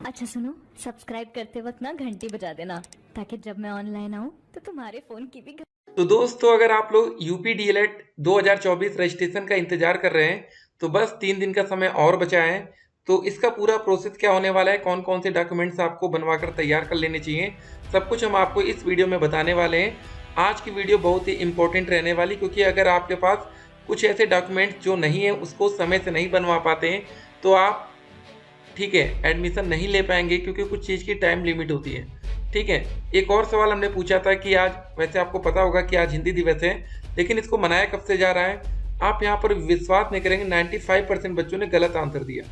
अच्छा सुनो, सब्सक्राइब करते वक्त ना घंटी बजा देना ताकि जब मैं ऑनलाइन आऊँ तो तुम्हारे फोन की भी तो दोस्तों, अगर आप लोग यूपी डीएलएड 2024 रजिस्ट्रेशन का इंतजार कर रहे हैं तो बस 3 दिन का समय और बचा है। तो इसका पूरा प्रोसेस क्या होने वाला है, कौन कौन से डॉक्यूमेंट्स आपको बनवाकर तैयार कर लेने चाहिए, सब कुछ हम आपको इस वीडियो में बताने वाले हैं। आज की वीडियो बहुत ही इंपॉर्टेंट रहने वाली, क्योंकि अगर आपके पास कुछ ऐसे डॉक्यूमेंट्स जो नहीं है उसको समय से नहीं बनवा पाते हैं तो आप ठीक है एडमिशन नहीं ले पाएंगे, क्योंकि कुछ चीज़ की टाइम लिमिट होती है। ठीक है, एक और सवाल हमने पूछा था कि आज, वैसे आपको पता होगा कि आज हिंदी दिवस है, लेकिन इसको मनाया कब से जा रहा है? आप यहाँ पर विश्वास नहीं करेंगे, 95% बच्चों ने गलत आंसर दिया।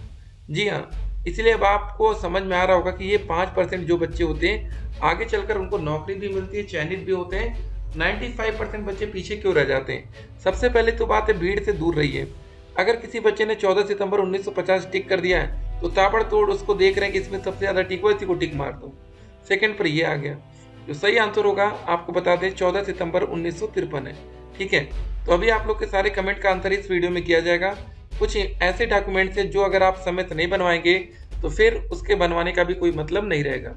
जी हाँ, इसलिए अब आपको समझ में आ रहा होगा कि ये 5% जो बच्चे होते हैं आगे चलकर उनको नौकरी भी मिलती है, चयनित भी होते हैं। 95% बच्चे पीछे क्यों रह जाते हैं? सबसे पहले तो बात है, भीड़ से दूर रहिए। अगर किसी बच्चे ने 14 सितंबर 1950 टिक कर दिया है तो ताबड़तोड़ उसको देख रहे हैं कि इसमें सबसे ज़्यादा टिक हुआ, इसी को टिक मार दो। सेकंड पर ये आ गया, जो सही आंसर होगा आपको बता दें 14 सितंबर 1953 है। ठीक है, तो अभी आप लोग के सारे कमेंट का आंसर इस वीडियो में किया जाएगा। कुछ ऐसे डॉक्यूमेंट्स हैं जो अगर आप समय से नहीं बनवाएंगे तो फिर उसके बनवाने का भी कोई मतलब नहीं रहेगा।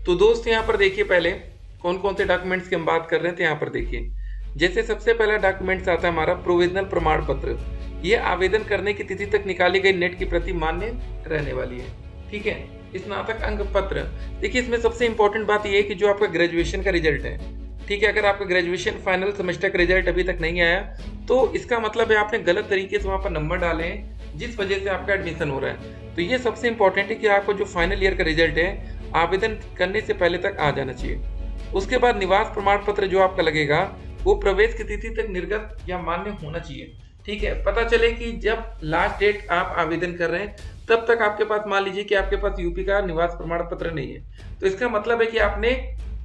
तो दोस्त यहाँ पर देखिए, पहले कौन कौन से डॉक्यूमेंट्स की हम बात कर रहे थे, यहाँ पर देखिए। जैसे सबसे पहला डॉक्यूमेंट्स आता है हमारा प्रोविजनल प्रमाण पत्र। ये आवेदन करने की तिथि तक निकाली गई नेट की प्रति मान्य रहने वाली है। ठीक है, स्नातक अंक पत्र। देखिए, इसमें सबसे इंपॉर्टेंट बात यह है कि जो आपका ग्रेजुएशन का रिजल्ट है, ठीक है, अगर आपका ग्रेजुएशन फाइनल सेमेस्टर का रिजल्ट अभी तक नहीं आया तो इसका मतलब है आपने गलत तरीके से वहाँ पर नंबर डाले हैं, जिस वजह से आपका एडमिशन हो रहा है। तो ये सबसे इंपॉर्टेंट है कि आपको जो फाइनल ईयर का रिजल्ट है आवेदन करने से पहले तक आ जाना चाहिए। उसके बाद निवास प्रमाण पत्र जो आपका लगेगा वो प्रवेश की तिथि तक निर्गत या मान्य होना चाहिए। ठीक है, पता चले कि जब लास्ट डेट आप आवेदन कर रहे हैं तब तक आपके पास, मान लीजिए कि आपके पास यूपी का निवास प्रमाण पत्र नहीं है, तो इसका मतलब है कि आपने,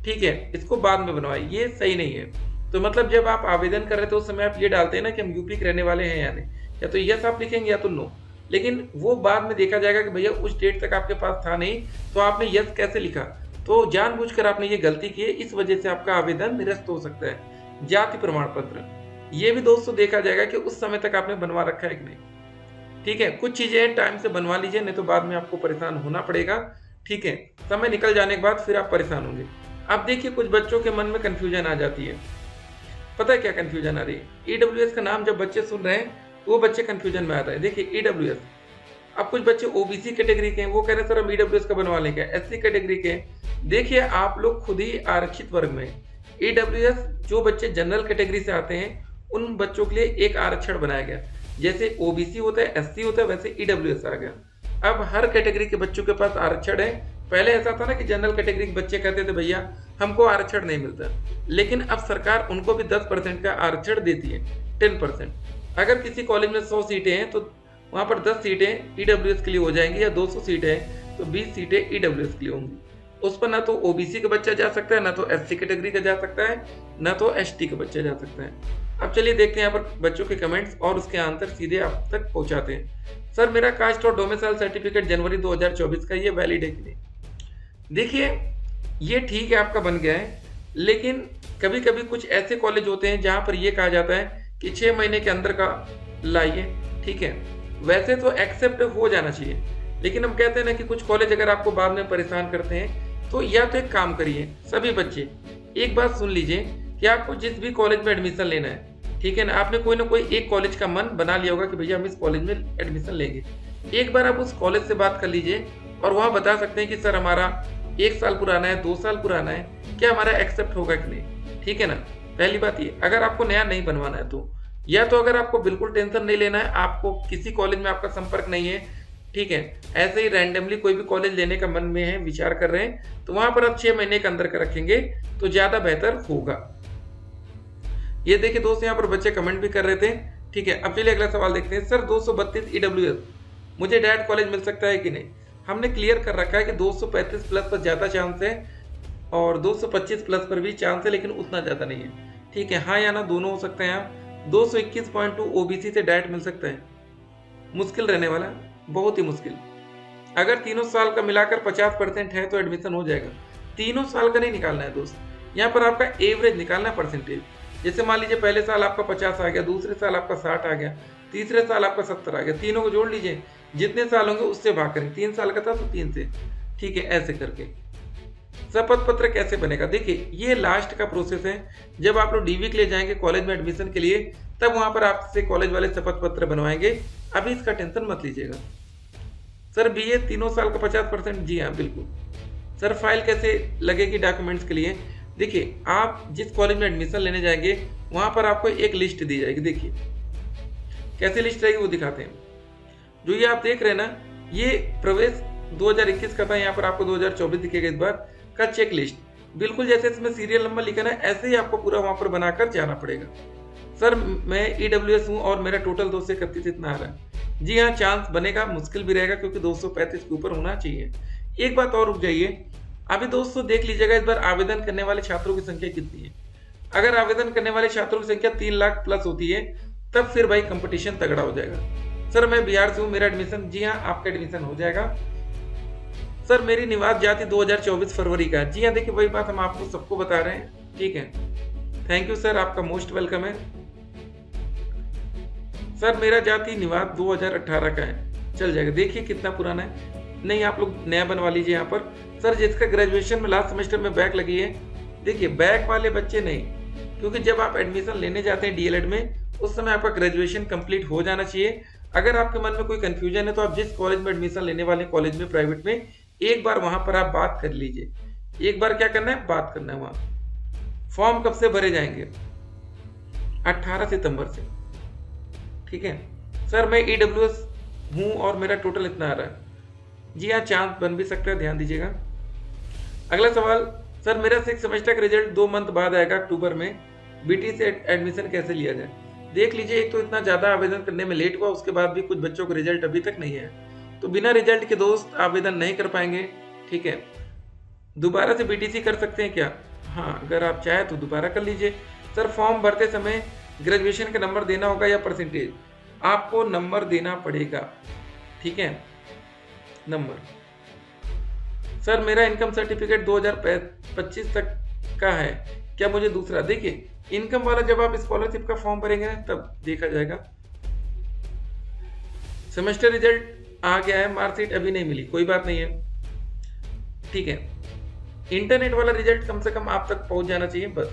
ठीक है, इसको बाद में बनवाई, ये सही नहीं है। तो मतलब जब आप आवेदन कर रहे थे उस समय आप ये डालते हैं ना कि हम यूपी के रहने वाले हैं या नहीं, या तो यस आप लिखेंगे या तो नो। लेकिन वो बाद में देखा जाएगा कि भैया उस डेट तक आपके पास था नहीं, तो आपने यस कैसे लिखा? तो जानबूझकर आपने ये गलती की है, इस वजह से आपका आवेदन निरस्त हो सकता है। जाति प्रमाण पत्र, ये भी दोस्तों देखा जाएगा कि उस समय तक आपने बनवा रखा है कि नहीं। ठीक है, कुछ चीजें टाइम से बनवा लीजिए, नहीं तो बाद में आपको परेशान होना पड़ेगा। ठीक है, समय निकल जाने के बाद फिर आप परेशान होंगे। अब देखिए, कुछ बच्चों के मन में कंफ्यूजन आ जाती है। पता है क्या कंफ्यूजन आ रही है? ईडब्ल्यूएस का नाम जब बच्चे सुन रहे हैं तो वो बच्चे कंफ्यूजन में आ रहे हैं। देखिए ईडब्ल्यूएस, अब कुछ बच्चे ओबीसी कैटेगरी के हैं, वो कह रहे हैं सर हम ईडब्ल्यूएस का बनवा लेंगे। एससी कैटेगरी के हैं, देखिए आप लोग खुद ही आरक्षित वर्ग में। ईडब्ल्यूएस जो बच्चे जनरल कैटेगरी से आते हैं उन बच्चों के लिए एक आरक्षण बनाया गया। जैसे ओबीसी होता है, एससी होता है, वैसे ईडब्ल्यूएस आ गया। अब हर कैटेगरी के बच्चों के पास आरक्षण है। पहले ऐसा था ना कि जनरल कैटेगरी के बच्चे कहते थे भैया हमको आरक्षण नहीं मिलता, लेकिन अब सरकार उनको भी 10% का आरक्षण देती है, 10%। अगर किसी कॉलेज में 100 सीटें हैं तो वहाँ पर 10 सीटें ईडब्ल्यूएस के लिए हो जाएंगी, या 200 सीटें हैं तो 20 सीटें ईडब्ल्यूएस के लिए होंगी। उस पर ना तो ओबीसी का बच्चा जा सकता है, ना तो एससी कैटेगरी का जा सकता है, ना तो एसटी का बच्चा जा सकता है। अब चलिए देखते हैं यहाँ पर बच्चों के कमेंट्स और उसके आंसर सीधे आप तक पहुंचाते हैं। सर मेरा कास्ट और डोमिसाइल सर्टिफिकेट जनवरी 2024 का, ये वैलिड है कि नहीं? देखिए, ये ठीक है आपका बन गया है, लेकिन कभी कभी कुछ ऐसे कॉलेज होते हैं जहाँ पर ये कहा जाता है कि 6 महीने के अंदर का लाइए। ठीक है, वैसे तो एक्सेप्ट हो जाना चाहिए, लेकिन हम कहते हैं ना कि कुछ कॉलेज अगर आपको बाद में परेशान करते हैं तो या तो एक काम करिए, सभी बच्चे एक बात सुन लीजिए कि आपको जिस भी कॉलेज में एडमिशन लेना है, ठीक है ना, आपने कोई ना कोई एक कॉलेज का मन बना लिया होगा कि भैया हम इस कॉलेज में एडमिशन लेंगे। एक बार आप उस कॉलेज से बात कर लीजिए और वहाँ बता सकते हैं कि सर हमारा 1 साल पुराना है, 2 साल पुराना है, क्या हमारा एक्सेप्ट होगा कि नहीं। ठीक है ना, पहली बात ये, अगर आपको नया नहीं बनवाना है तो, या तो अगर आपको बिल्कुल टेंशन नहीं लेना है, आपको किसी कॉलेज में आपका संपर्क नहीं है, ठीक है, ऐसे ही रैंडमली कोई भी कॉलेज लेने का मन में है, विचार कर रहे हैं, तो वहां पर आप 6 महीने के अंदर का रखेंगे तो ज्यादा बेहतर होगा। ये देखिए दोस्त, यहाँ पर बच्चे कमेंट भी कर रहे थे। ठीक है, अब चलिए अगला सवाल देखते हैं। सर 232 ईडब्ल्यूएस मुझे डायरेक्ट कॉलेज मिल सकता है कि नहीं? हमने क्लियर कर रखा है कि 235 प्लस पर ज्यादा चांस है और 225 प्लस पर भी चांस है, लेकिन उतना ज्यादा नहीं है। ठीक है, हाँ या ना दोनों हो सकते हैं। आप 221.2 ओबीसी से डायरेक्ट मिल सकता है, मुश्किल रहने वाला, बहुत ही मुश्किल। अगर तीनों साल का मिलाकर 50% है तो एडमिशन हो जाएगा। तीनों साल का नहीं निकालना है दोस्त, यहाँ पर आपका एवरेज निकालना है, परसेंटेज। जैसे मान लीजिए पहले साल आपका 50 आ गया, दूसरे साल आपका 60 आ गया, तीसरे साल आपका 70 आ गया, तीनों को जोड़ लीजिए, जितने साल होंगे उससे भाग करेंगे, 3 साल का था तो 3 से, ठीक है, ऐसे करके। शपथ पत्र कैसे बनेगा, देखिए ये लास्ट का प्रोसेस है। जब आप लोग डीवी के लिए जाएंगे कॉलेज में एडमिशन के लिए, तब वहां पर आपसे कॉलेज वाले शपथ पत्र बनवाएंगे। अभी इसका टेंशन मत लीजिएगा। सर बीए 3 साल का 50%, जी हाँ बिल्कुल। सर फाइल कैसे लगेगी डॉक्यूमेंट्स के लिए, देखिए आप जिस कॉलेज में एडमिशन लेने जाएंगे वहां पर आपको एक लिस्ट दी जाएगी। देखिए कैसे लिस्ट रहेगी वो दिखाते हैं। जो ये आप देख रहे हैं ना, ये प्रवेश 2021 का था, यहाँ पर आपको 2024 दिखेगा इस बार का चेक लिस्ट। बिल्कुल जैसे इसमें सीरियल नंबर लिखा ना, ऐसे ही आपको पूरा वहां पर बनाकर जाना पड़ेगा। सर मैं EWS हूँ और मेरा टोटल 231 इतना आ रहा है। जी हाँ, चांस बनेगा, मुश्किल भी रहेगा क्योंकि 235 के ऊपर होना चाहिए। एक बात और रुक जाइए, अभी दोस्तों देख लीजिएगा इस बार आवेदन करने वाले छात्रों की संख्या कितनी है। अगर आवेदन करने वाले छात्रों की संख्या 3 लाख प्लस होती है, तब फिर भाई कंपटीशन तगड़ा हो जाएगा। सर मैं बिहार से हूँ, मेरा एडमिशन, जी हाँ आपका एडमिशन हो जाएगा। सर मेरी निवास जाति 2024 फरवरी का है। जी हाँ, देखिए वही बात हम आपको सबको बता रहे हैं, ठीक है। थैंक यू सर, आपका मोस्ट वेलकम है। सर मेरा जाति निवास 2018 का है, चल जाएगा। देखिए कितना पुराना है, नहीं आप लोग नया बनवा लीजिए यहाँ पर। सर जिसका ग्रेजुएशन में लास्ट सेमेस्टर में बैक लगी है, देखिए बैक वाले बच्चे नहीं, क्योंकि जब आप एडमिशन लेने जाते हैं डीएलएड में, उस समय आपका ग्रेजुएशन कंप्लीट हो जाना चाहिए। अगर आपके मन में कोई कंफ्यूजन है तो आप जिस कॉलेज में एडमिशन लेने वाले कॉलेज में, प्राइवेट में, एक बार वहां पर आप बात कर लीजिए। एक बार क्या करना है, बात करना है वहां। फॉर्म कब से भरे जाएंगे, 18 सितंबर से, ठीक है। सर मैं EWS हूं और मेरा टोटल इतना आ रहा है। जी हाँ, चांस बन भी सकता है, ध्यान दीजिएगा। अगला सवाल, सर मेरा 6 सेमेस्टर का रिजल्ट 2 मंथ बाद आएगा अक्टूबर में, बीटी से एडमिशन कैसे लिया जाए। देख लीजिए, एक तो इतना ज्यादा आवेदन करने में लेट हुआ, उसके बाद भी कुछ बच्चों को रिजल्ट अभी तक नहीं है, तो बिना रिजल्ट के दोस्त आवेदन नहीं कर पाएंगे, ठीक है। दोबारा से बीटीसी कर सकते हैं क्या, हाँ अगर आप चाहें तो दोबारा कर लीजिए। सर फॉर्म भरते समय ग्रेजुएशन का नंबर देना होगा या परसेंटेज, आपको नंबर देना पड़ेगा, ठीक है, नंबर। सर मेरा इनकम सर्टिफिकेट 2025 तक का है, क्या मुझे दूसरा, देखिए इनकम वाला जब आप स्कॉलरशिप का फॉर्म भरेंगे ना तब देखा जाएगा। सेमेस्टर रिजल्ट आ गया है, मार्कशीट अभी नहीं मिली, कोई बात नहीं है, ठीक है। इंटरनेट वाला रिजल्ट कम से कम आप तक पहुंच जाना चाहिए बस।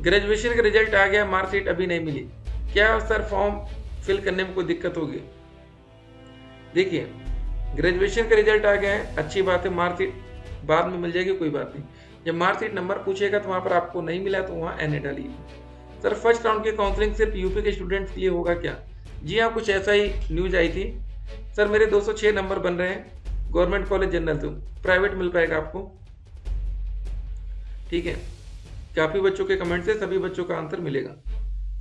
ग्रेजुएशन का रिजल्ट आ गया, मार्कशीट अभी नहीं मिली, क्या सर फॉर्म फिल करने में कोई दिक्कत होगी। देखिए ग्रेजुएशन का रिजल्ट आ गया है, अच्छी बात है, मार्कशीट बाद में मिल जाएगी, कोई बात नहीं। जब मार्कशीट नंबर पूछेगा तो वहां पर आपको नहीं मिला तो वहां NA डालिए। सर फर्स्ट राउंड की काउंसलिंग सिर्फ यूपी के स्टूडेंट्स के लिए होगा क्या, जी हाँ कुछ ऐसा ही न्यूज आई थी। सर मेरे 206 नंबर बन रहे हैं, गवर्नमेंट कॉलेज जनरल से, प्राइवेट मिल पाएगा आपको, ठीक है। काफी बच्चों के कमेंट से सभी बच्चों का आंसर मिलेगा।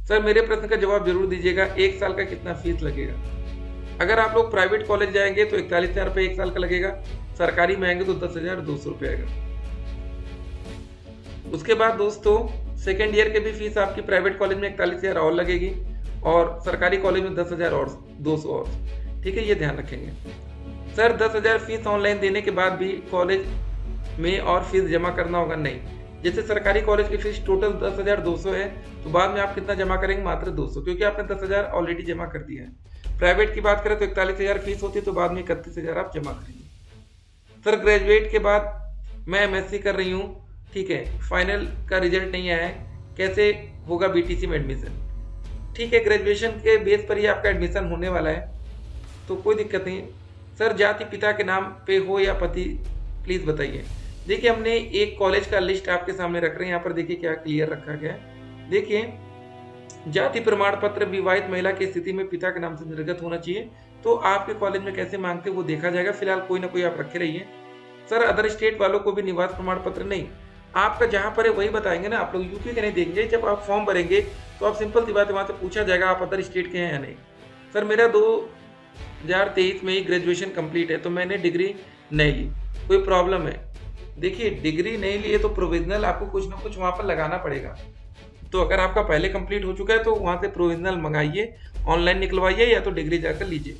सर मेरे प्रश्न का जवाब जरूर दीजिएगा, 1 साल का कितना फीस लगेगा। अगर आप लोग प्राइवेट कॉलेज जाएंगे तो 41,000 रुपये 1 साल का लगेगा, सरकारी में आएंगे तो 10,200 रुपये आएगा। उसके बाद दोस्तों सेकेंड ईयर के भी फीस आपकी प्राइवेट कॉलेज में 41,000 और लगेगी और सरकारी कॉलेज में 10,000 और 200 और, ठीक है, ये ध्यान रखेंगे। सर 10,000 फीस ऑनलाइन देने के बाद भी कॉलेज में और फीस जमा करना होगा, नहीं। जैसे सरकारी कॉलेज की फीस टोटल 10,200 है, तो बाद में आप कितना जमा करेंगे, मात्र 200, क्योंकि आपने 10,000 ऑलरेडी जमा कर दिया है। प्राइवेट की बात करें तो 41,000 फीस होती है, तो बाद में 31,000 आप जमा करेंगे। सर ग्रेजुएट के बाद मैं MSc कर रही हूँ, ठीक है, फाइनल का रिजल्ट नहीं आया है, कैसे होगा BTC में एडमिशन। ठीक है, ग्रेजुएशन के बेस पर ही आपका एडमिशन होने वाला है, तो कोई दिक्कत नहीं। सर जाति पिता के नाम पे हो या पति, प्लीज बताइए। देखिए हमने एक कॉलेज का लिस्ट आपके सामने रख रहे हैं, यहाँ पर देखिए क्या क्लियर रखा गया है। देखिए जाति प्रमाण पत्र विवाहित महिला की स्थिति में पिता के नाम से निर्गत होना चाहिए, तो आपके कॉलेज में कैसे मांगते वो देखा जाएगा। फिलहाल कोई ना कोई आप रखे रहिए। सर अदर स्टेट वालों को भी निवास प्रमाण पत्र नहीं, आपका जहां पर है वही बताएंगे ना, आप लोग यूपी के नहीं देंगे। जब आप फॉर्म भरेंगे तो आप सिंपल सी बात है, वहां से पूछा जाएगा आप अदर स्टेट के हैं या नहीं। सर मेरा 2023 में ही ग्रेजुएशन कंप्लीट है, तो मैंने डिग्री नहीं ली, कोई प्रॉब्लम है। देखिए डिग्री नहीं ली है तो प्रोविजनल आपको कुछ ना कुछ वहां पर लगाना पड़ेगा। तो अगर आपका पहले कंप्लीट हो चुका है तो वहां से प्रोविजनल मंगाइए, ऑनलाइन निकलवाइए या तो डिग्री जाकर लीजिए।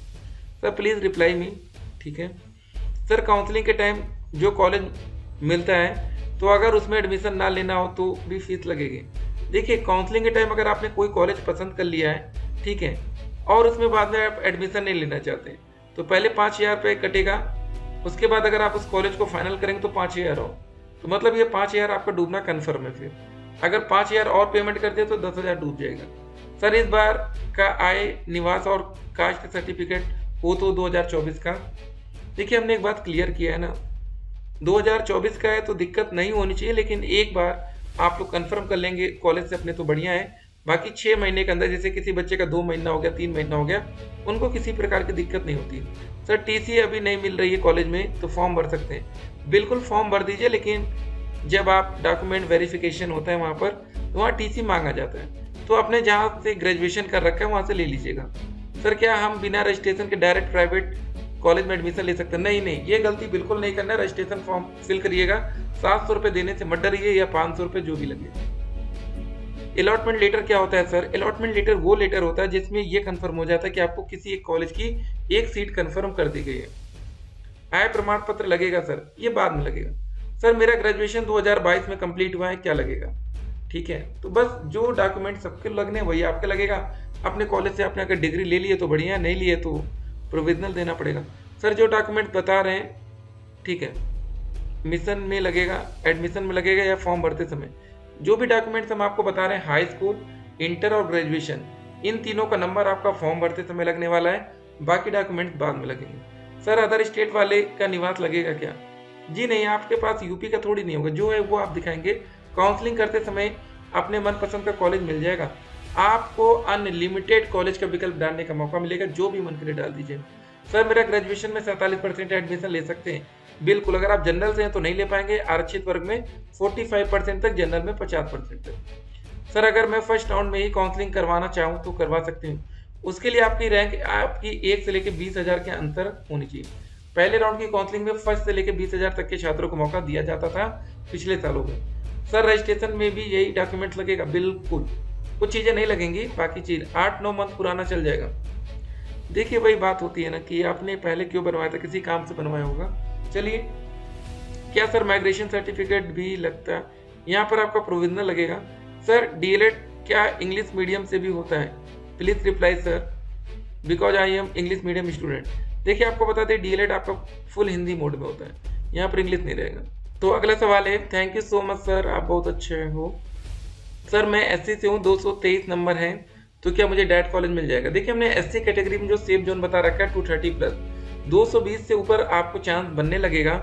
सर प्लीज रिप्लाई मी, ठीक है। सर काउंसलिंग के टाइम जो कॉलेज मिलता है, तो अगर उसमें एडमिशन ना लेना हो तो भी फीस लगेगी। देखिए काउंसलिंग के टाइम अगर आपने कोई कॉलेज पसंद कर लिया है, ठीक है, और उसमें बाद में आप एडमिशन नहीं लेना चाहते तो पहले 5,000 रुपये कटेगा, उसके बाद अगर आप उस कॉलेज को फाइनल करेंगे तो 5,000 और, तो मतलब ये 5,000 आपका डूबना कन्फर्म है। फिर अगर 5,000 और पेमेंट कर दिया तो 10,000 डूब जाएगा। सर इस बार का आय, निवास और कास्ट सर्टिफिकेट हो तो 2024 का। देखिए हमने एक बात क्लियर किया है ना, 2024 का है तो दिक्कत नहीं होनी चाहिए, लेकिन एक बार आप लोग कंफर्म कर लेंगे कॉलेज से अपने तो बढ़िया है। बाकी 6 महीने के अंदर, जैसे किसी बच्चे का 2 महीना हो गया, 3 महीना हो गया, उनको किसी प्रकार की दिक्कत नहीं होती। सर टीसी अभी नहीं मिल रही है कॉलेज में तो फॉर्म भर सकते हैं, बिल्कुल फॉर्म भर दीजिए, लेकिन जब आप डॉक्यूमेंट वेरिफिकेशन होता है वहाँ पर तो वहाँ टीसी मांगा जाता है, तो अपने जहाँ से ग्रेजुएशन कर रखा है वहाँ से ले लीजिएगा। सर क्या हम बिना रजिस्ट्रेशन के डायरेक्ट प्राइवेट कॉलेज में एडमिशन ले सकते हैं? नहीं, ये गलती बिल्कुल नहीं करना है। रजिस्ट्रेशन फॉर्म फिल करिएगा, 700 रुपये देने से मत डरिए, या 500 रुपये जो भी लगे। अलॉटमेंट लेटर क्या होता है सर? अलॉटमेंट लेटर वो लेटर होता है जिसमें ये कंफर्म हो जाता है कि आपको किसी एक कॉलेज की एक सीट कंफर्म कर दी गई है। आय प्रमाण पत्र लगेगा सर? ये बाद में लगेगा। सर मेरा ग्रेजुएशन 2022 में कंप्लीट हुआ है, क्या लगेगा? ठीक है, तो बस जो डॉक्यूमेंट सबके लगने वही आपके लगेगा। अपने कॉलेज से आपने अगर डिग्री ले लिए तो बढ़िया, नहीं लिए तो प्रोविजनल देना पड़ेगा। सर जो डॉक्यूमेंट बता रहे हैं, ठीक है, मिशन में लगेगा, एडमिशन में लगेगा या फॉर्म भरते समय, जो भी डॉक्यूमेंट्स हम आपको बता रहे हैं, हाई स्कूल, इंटर और ग्रेजुएशन, इन तीनों का नंबर आपका फॉर्म भरते समय लगने वाला है, बाकी डॉक्यूमेंट्स बाद में लगेंगे। सर अदर स्टेट वाले का निवास लगेगा क्या? जी नहीं, आपके पास यूपी का थोड़ी नहीं होगा, जो है वो आप दिखाएंगे। काउंसलिंग करते समय अपने मनपसंद का कॉलेज मिल जाएगा, आपको अनलिमिटेड कॉलेज का विकल्प डालने का मौका मिलेगा, जो भी मन करे डाल दीजिए। सर मेरा ग्रेजुएशन में 47% एडमिशन ले सकते हैं? बिल्कुल, अगर आप जनरल से हैं तो नहीं ले पाएंगे, आरक्षित वर्ग में 45% तक, जनरल में 50% तक। सर अगर मैं फर्स्ट राउंड में ही काउंसलिंग करवाना चाहूँ तो करवा सकती हूँ? उसके लिए आपकी रैंक आपकी 1 से लेकर 20,000 के अंतर होनी चाहिए। पहले राउंड की काउंसलिंग में फर्स्ट से लेकर 20,000 तक के छात्रों को मौका दिया जाता था पिछले सालों में। सर रजिस्ट्रेशन में भी यही डॉक्यूमेंट्स लगेगा? बिल्कुल, कुछ चीज़ें नहीं लगेंगी, बाकी चीज़ 8-9 मंथ पुराना चल जाएगा। देखिए वही बात होती है ना कि आपने पहले क्यों बनवाया था, किसी काम से बनवाया होगा। चलिए, क्या सर माइग्रेशन सर्टिफिकेट भी लगता है? यहाँ पर आपका प्रोविजनल लगेगा। सर डीएलएड क्या इंग्लिश मीडियम से भी होता है? Please reply sir, because I am English medium student. देखिए आपको बता दें, डीएलएड आपका फुल हिंदी मोड में होता है, यहाँ पर इंग्लिश नहीं रहेगा। तो अगला सवाल है, thank you so much sir, आप बहुत अच्छे हो। सर मैं एससी से हूँ, 223 नंबर है, तो क्या मुझे डायरेक्ट कॉलेज मिल जाएगा? देखिए हमने एससी कैटेगरी में जो सेफ जोन बता रखा है 230+, 220 से ऊपर आपको चांस बनने लगेगा।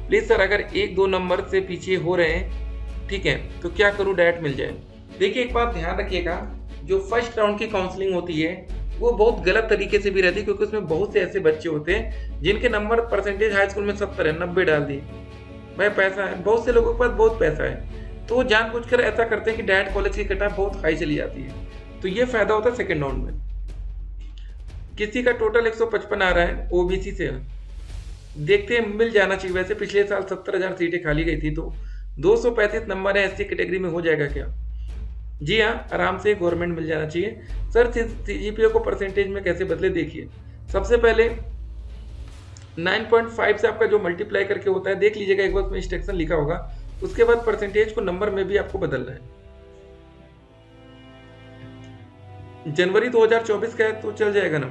प्लीज सर अगर 1-2 नंबर से पीछे हो रहे हैं, ठीक है, तो क्या करूँ डायरेक्ट मिल जाए? देखिए एक बात ध्यान रखिएगा, जो फर्स्ट राउंड की काउंसलिंग होती है वो बहुत गलत तरीके से भी रहती है, क्योंकि उसमें बहुत से ऐसे बच्चे होते हैं जिनके नंबर परसेंटेज हाई स्कूल में 70 है, 90 डाल दिए। भाई पैसा है, बहुत से लोगों के पास बहुत पैसा है, तो वो जानबूझकर ऐसा करते हैं कि डायरेक्ट कॉलेज की कट ऑफ बहुत हाई चली जाती है, तो ये फायदा होता है सेकेंड राउंड में। किसी का टोटल 155 आ रहा है, ओबीसी से, देखते हैं मिल जाना चाहिए। वैसे पिछले साल 70,000 सीटें खाली गई थी, तो 235 नंबर है, एससी कैटेगरी में हो जाएगा क्या? जी हाँ, आराम से गवर्नमेंट मिल जाना चाहिए। सर सीजीपीए को परसेंटेज में कैसे बदले? देखिए सबसे पहले 9.5 से आपका जो मल्टीप्लाई करके होता है, देख लीजिएगा एक बार उसमें इंस्ट्रक्शन लिखा होगा, उसके बाद परसेंटेज को नंबर में भी आपको बदलना है। जनवरी 2024 का है तो चल जाएगा ना।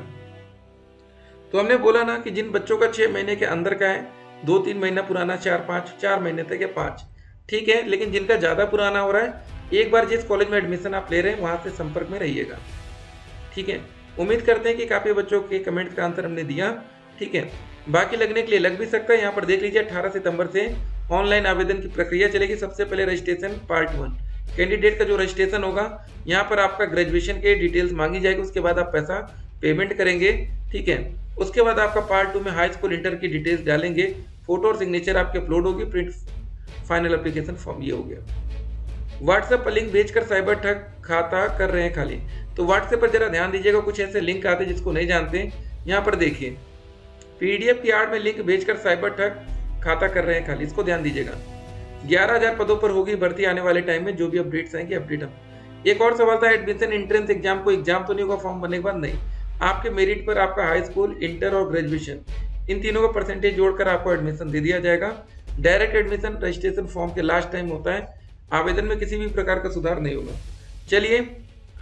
तो हमने बोला ना कि जिन बच्चों का 6 महीने के अंदर का है, 2-3 महीना पुराना, 4 महीने तक या 5, ठीक है, लेकिन जिनका ज़्यादा पुराना हो रहा है, एक बार जिस कॉलेज में एडमिशन आप ले रहे हैं वहाँ से संपर्क में रहिएगा, ठीक है। उम्मीद करते हैं कि काफ़ी बच्चों के कमेंट का आंसर हमने दिया, ठीक है। बाकी लगने के लिए लग भी सकता है, यहाँ पर देख लीजिए 18 सितंबर से ऑनलाइन आवेदन की प्रक्रिया चलेगी। सबसे पहले रजिस्ट्रेशन पार्ट 1, कैंडिडेट का जो रजिस्ट्रेशन होगा, यहाँ पर आपका ग्रेजुएशन के डिटेल्स मांगी जाएगी, उसके बाद आप पैसा पेमेंट करेंगे, ठीक है। उसके बाद आपका पार्ट 2 में हाई स्कूल इंटर की डिटेल्स डालेंगे, फोटो और सिग्नेचर आपके अपलोड होगी, प्रिंट फाइनल एप्लीकेशन फॉर्म, ये हो गया। व्हाट्सएप पर लिंक भेजकर साइबर ठग खाता कर रहे हैं खाली, तो व्हाट्सएप पर जरा ध्यान दीजिएगा, कुछ ऐसे लिंक आते हैं जिसको नहीं जानते। यहाँ पर देखिए पीडीएफ की आड़ में लिंक भेजकर साइबर ठग खाता कर रहे हैं खाली, इसको ध्यान दीजिएगा। 11,000 पदों पर होगी भर्ती आने वाले टाइम में, जो भी अपडेट्स आएंगे अपडेट हम। एक और सवाल था, एडमिशन एंट्रेंस एग्जाम को एग्जाम तो नहीं होगा फॉर्म बनने के बाद? नहीं, आपके मेरिट पर आपका हाई स्कूल, इंटर और ग्रेजुएशन, इन तीनों का परसेंटेज जोड़कर आपको एडमिशन दे दिया जाएगा। डायरेक्ट एडमिशन रजिस्ट्रेशन फॉर्म के लास्ट टाइम होता है, आवेदन में किसी भी प्रकार का सुधार नहीं होगा। चलिए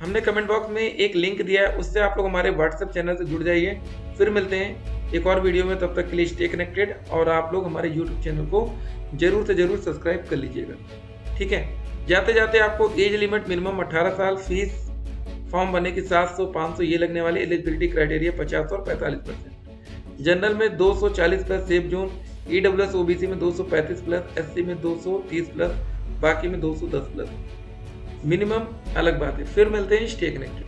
हमने कमेंट बॉक्स में एक लिंक दिया है, उससे आप लोग हमारे व्हाट्सएप चैनल से जुड़ जाइए। फिर मिलते हैं एक और वीडियो में, तब तक के लिए स्टे कनेक्टेड, और आप लोग हमारे यूट्यूब चैनल को जरूर से जरूर सब्सक्राइब कर लीजिएगा। ठीक है, जाते जाते आपको एज लिमिट मिनिमम 18 साल, फीस फॉर्म भरने की 700 500 ये लगने वाले, एलिजिबिलिटी क्राइटेरिया 50 और 45%। जनरल में 240 plus safe zone, EWS OBC में 235 प्लस, SC में 230 प्लस, बाकी में 210 प्लस। मिनिमम अलग बात है। फिर मिलते हैं, स्टे कनेक्टेड।